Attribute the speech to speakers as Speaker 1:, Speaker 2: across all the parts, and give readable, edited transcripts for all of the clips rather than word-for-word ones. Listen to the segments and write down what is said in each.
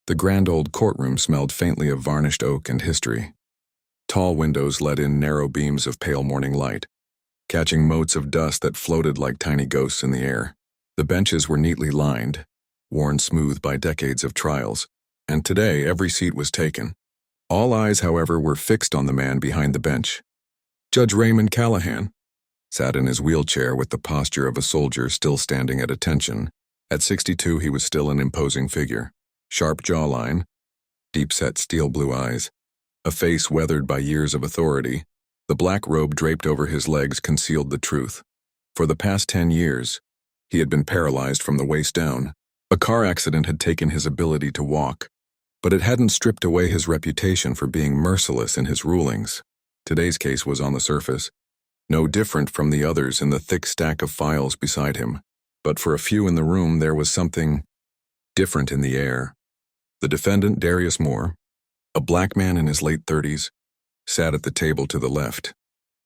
Speaker 1: The grand old courtroom smelled faintly of varnished oak and history. Tall windows let in narrow beams of pale morning light, catching motes of dust that floated like tiny ghosts in the air. The benches were neatly lined, worn smooth by decades of trials, and today every seat was taken. All eyes, however, were fixed on the man behind the bench. Judge Raymond Callahan sat in his wheelchair with the posture of a soldier still standing at attention. At 62, he was still an imposing figure. Sharp jawline, deep-set steel-blue eyes, a face weathered by years of authority. The black robe draped over his legs concealed the truth. For the past 10 years, he had been paralyzed from the waist down. A car accident had taken his ability to walk, but it hadn't stripped away his reputation for being merciless in his rulings. Today's case was on the surface, no different from the others in the thick stack of files beside him. But for a few in the room, there was something different in the air. The defendant, Darius Moore, a black man in his late 30s, sat at the table to the left.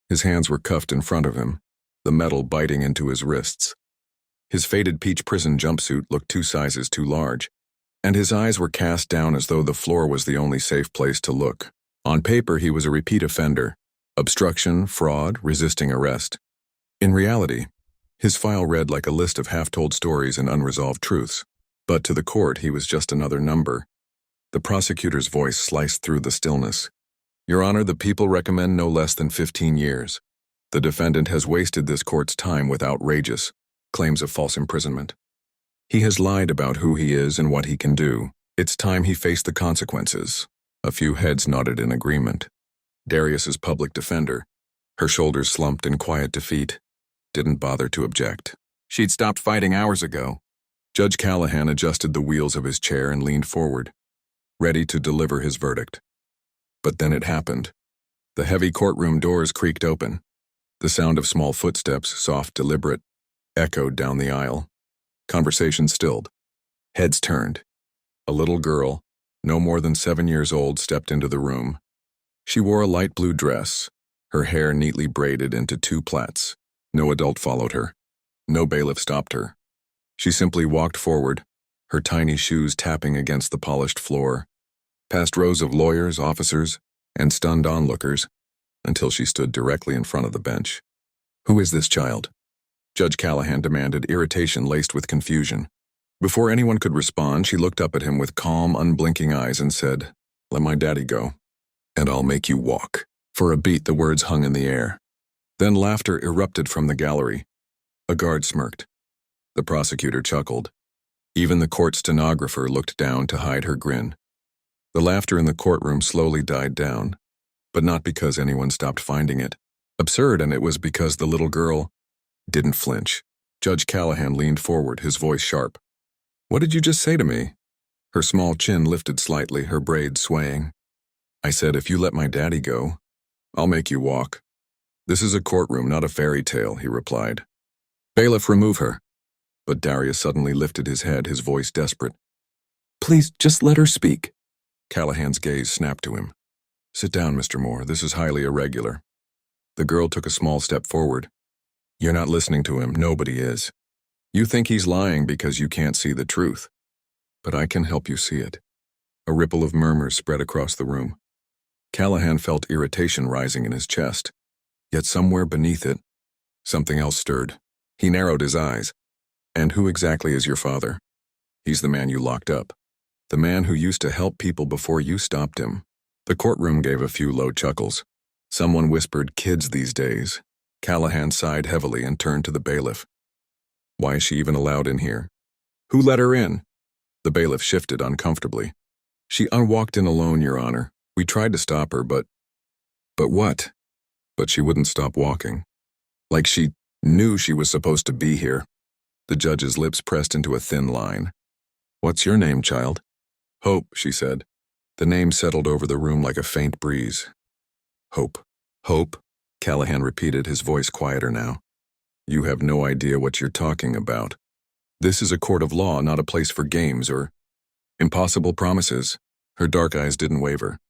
Speaker 1: His hands were cuffed in front of him, the metal biting into his wrists. His faded peach prison jumpsuit looked 2 sizes too large, and his eyes were cast down as though the floor was the only safe place to look. On paper, he was a repeat offender: obstruction, fraud, resisting arrest. In reality, his file read like a list of half-told stories and unresolved truths. But to the court, he was just another number. The prosecutor's voice sliced through the stillness. "Your Honor, the people recommend no less than 15 years. The defendant has wasted this court's time with outrageous claims of false imprisonment. He has lied about who he is and what he can do. It's time he faced the consequences." A few heads nodded in agreement. Darius's public defender, her shoulders slumped in quiet defeat, didn't bother to object. She'd stopped fighting hours ago. Judge Callahan adjusted the wheels of his chair and leaned forward, ready to deliver his verdict. But then it happened. The heavy courtroom doors creaked open. The sound of small footsteps, soft, deliberate, echoed down the aisle. Conversation stilled. Heads turned. A little girl, no more than 7 years old, stepped into the room. She wore a light blue dress, her hair neatly braided into 2 plaits. No adult followed her. No bailiff stopped her. She simply walked forward, her tiny shoes tapping against the polished floor, past rows of lawyers, officers, and stunned onlookers, until she stood directly in front of the bench. "Who is this child?" Judge Callahan demanded, irritation laced with confusion. Before anyone could respond, she looked up at him with calm, unblinking eyes and said, "Let my daddy go, and I'll make you walk." For a beat, the words hung in the air. Then laughter erupted from the gallery. A guard smirked. The prosecutor chuckled. Even the court stenographer looked down to hide her grin. The laughter in the courtroom slowly died down, but not because anyone stopped finding it absurd, and it was because the little girl didn't flinch. Judge Callahan leaned forward, his voice sharp. "What did you just say to me?" Her small chin lifted slightly, her braids swaying. "I said, if you let my daddy go, I'll make you walk." "This is a courtroom, not a fairy tale," he replied. "Bailiff, remove her." But Darius suddenly lifted his head, his voice desperate. "Please, just let her speak." Callahan's gaze snapped to him. "Sit down, Mr. Moore. This is highly irregular." The girl took a small step forward. "You're not listening to him. Nobody is. You think he's lying because you can't see the truth. But I can help you see it." A ripple of murmurs spread across the room. Callahan felt irritation rising in his chest. Yet somewhere beneath it, something else stirred. He narrowed his eyes. "And who exactly is your father?" "He's the man you locked up. The man who used to help people before you stopped him." The courtroom gave a few low chuckles. Someone whispered, "Kids these days." Callahan sighed heavily and turned to the bailiff. "Why is she even allowed in here?" "Who let her in?" The bailiff shifted uncomfortably. "She walked in alone, Your Honor. We tried to stop her, but..." "But what?" "But she wouldn't stop walking. Like she knew she was supposed to be here." The judge's lips pressed into a thin line. "What's your name, child?" "Hope," she said. The name settled over the room like a faint breeze. "Hope. Hope?" Callahan repeated, his voice quieter now. "You have no idea what you're talking about. This is a court of law, not a place for games or impossible promises." Her dark eyes didn't waver.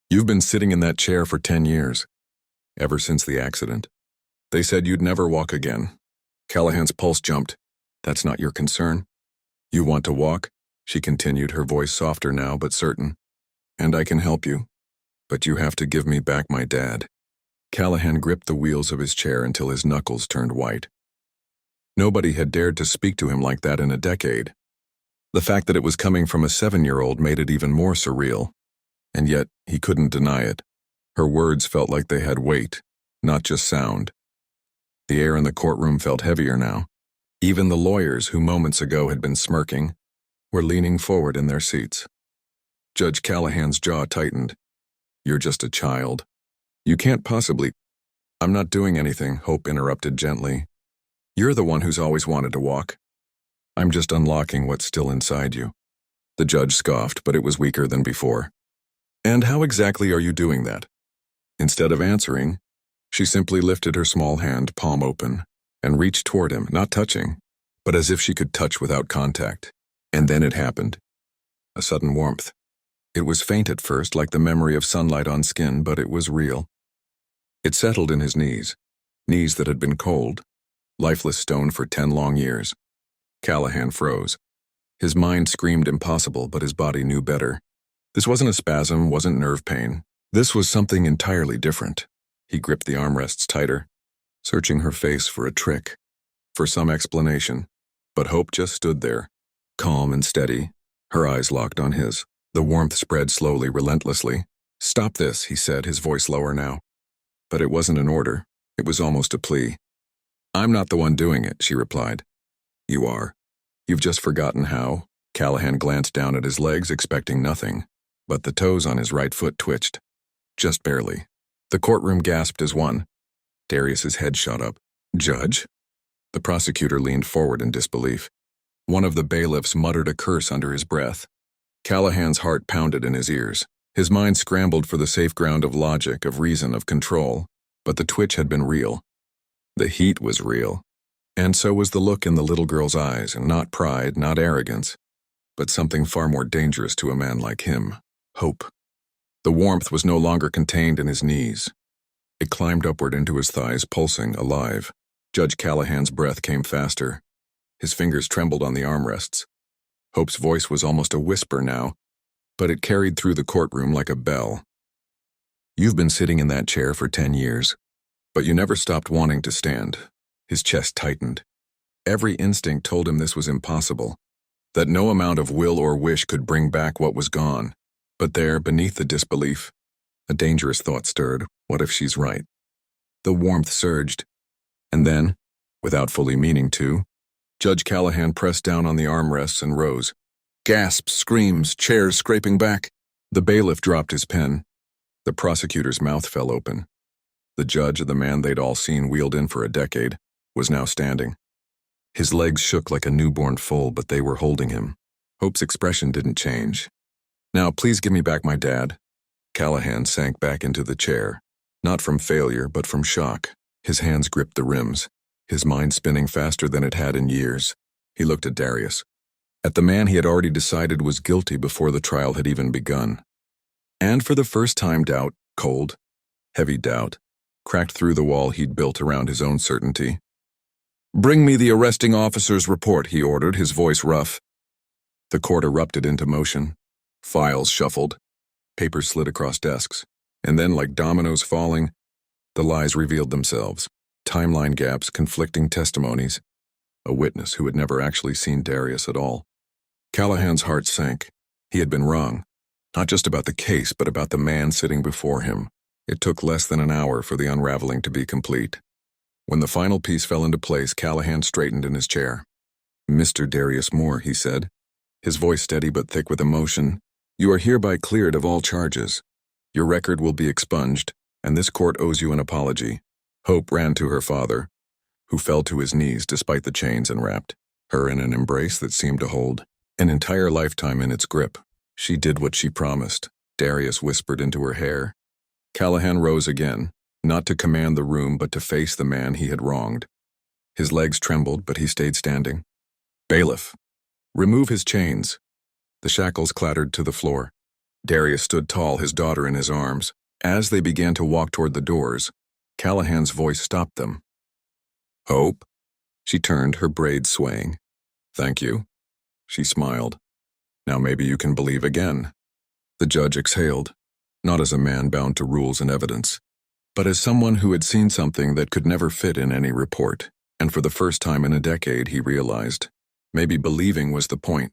Speaker 1: "You've been sitting in that chair for 10 years. Ever since the accident. They said you'd never walk again." Callahan's pulse jumped. "That's not your concern? You want to walk?" she continued, her voice softer now but certain. "And I can help you, but you have to give me back my dad." Callahan gripped the wheels of his chair until his knuckles turned white. Nobody had dared to speak to him like that in a decade. The fact that it was coming from a 7-year-old made it even more surreal. And yet, he couldn't deny it. Her words felt like they had weight, not just sound. The air in the courtroom felt heavier now. Even the lawyers, who moments ago had been smirking, were leaning forward in their seats. Judge Callahan's jaw tightened. "You're just a child. You can't possibly—" "I'm not doing anything," Hope interrupted gently. "You're the one who's always wanted to walk. I'm just unlocking what's still inside you." The judge scoffed, but it was weaker than before. "And how exactly are you doing that?" Instead of answering, she simply lifted her small hand, palm open, and reached toward him, not touching, but as if she could touch without contact. And then it happened. A sudden warmth. It was faint at first, like the memory of sunlight on skin, but it was real. It settled in his knees that had been cold, lifeless stone for 10 long years. Callahan froze. His mind screamed impossible, but his body knew better. This wasn't a spasm, wasn't nerve pain. This was something entirely different. He gripped the armrests tighter, searching her face for a trick, for some explanation. But Hope just stood there, calm and steady, her eyes locked on his. The warmth spread slowly, relentlessly. "Stop this," he said, his voice lower now. But it wasn't an order. It was almost a plea. "I'm not the one doing it," she replied. "You are. You've just forgotten how." Callahan glanced down at his legs, expecting nothing, but the toes on his right foot twitched. Just barely. The courtroom gasped as one. Darius's head shot up. "Judge?" The prosecutor leaned forward in disbelief. One of the bailiffs muttered a curse under his breath. Callahan's heart pounded in his ears. His mind scrambled for the safe ground of logic, of reason, of control. But the twitch had been real. The heat was real. And so was the look in the little girl's eyes, and not pride, not arrogance, but something far more dangerous to a man like him. Hope. The warmth was no longer contained in his knees. It climbed upward into his thighs, pulsing, alive. Judge Callahan's breath came faster. His fingers trembled on the armrests. Hope's voice was almost a whisper now, but it carried through the courtroom like a bell. "You've been sitting in that chair for 10 years, but you never stopped wanting to stand." His chest tightened. Every instinct told him this was impossible, that no amount of will or wish could bring back what was gone. But there, beneath the disbelief, a dangerous thought stirred. What if she's right? The warmth surged. And then, without fully meaning to, Judge Callahan pressed down on the armrests and rose. Gasps, screams, chairs scraping back. The bailiff dropped his pen. The prosecutor's mouth fell open. The judge, the man they'd all seen wheeled in for a decade, was now standing. His legs shook like a newborn foal, but they were holding him. Hope's expression didn't change. "Now, please give me back my dad." Callahan sank back into the chair, not from failure, but from shock. His hands gripped the rims, his mind spinning faster than it had in years. He looked at Darius, at the man he had already decided was guilty before the trial had even begun. And for the first time, doubt, cold, heavy doubt, cracked through the wall he'd built around his own certainty. "Bring me the arresting officer's report," he ordered, his voice rough. The court erupted into motion. Files shuffled, papers slid across desks, and then, like dominoes falling, the lies revealed themselves. Timeline gaps, conflicting testimonies. A witness who had never actually seen Darius at all. Callahan's heart sank. He had been wrong, not just about the case, but about the man sitting before him. It took less than an hour for the unraveling to be complete. When the final piece fell into place, Callahan straightened in his chair. "Mr. Darius Moore," he said, his voice steady but thick with emotion, "you are hereby cleared of all charges. Your record will be expunged, and this court owes you an apology." Hope ran to her father, who fell to his knees despite the chains and wrapped her in an embrace that seemed to hold an entire lifetime in its grip. "She did what she promised," Darius whispered into her hair. Callahan rose again, not to command the room but to face the man he had wronged. His legs trembled, but he stayed standing. "Bailiff, remove his chains." The shackles clattered to the floor. Darius stood tall, his daughter in his arms. As they began to walk toward the doors, Callahan's voice stopped them. "Hope?" She turned, her braids swaying. "Thank you." She smiled. Now maybe you can believe again." The judge exhaled, not as a man bound to rules and evidence, but as someone who had seen something that could never fit in any report. And for the first time in a decade, he realized, maybe believing was the point.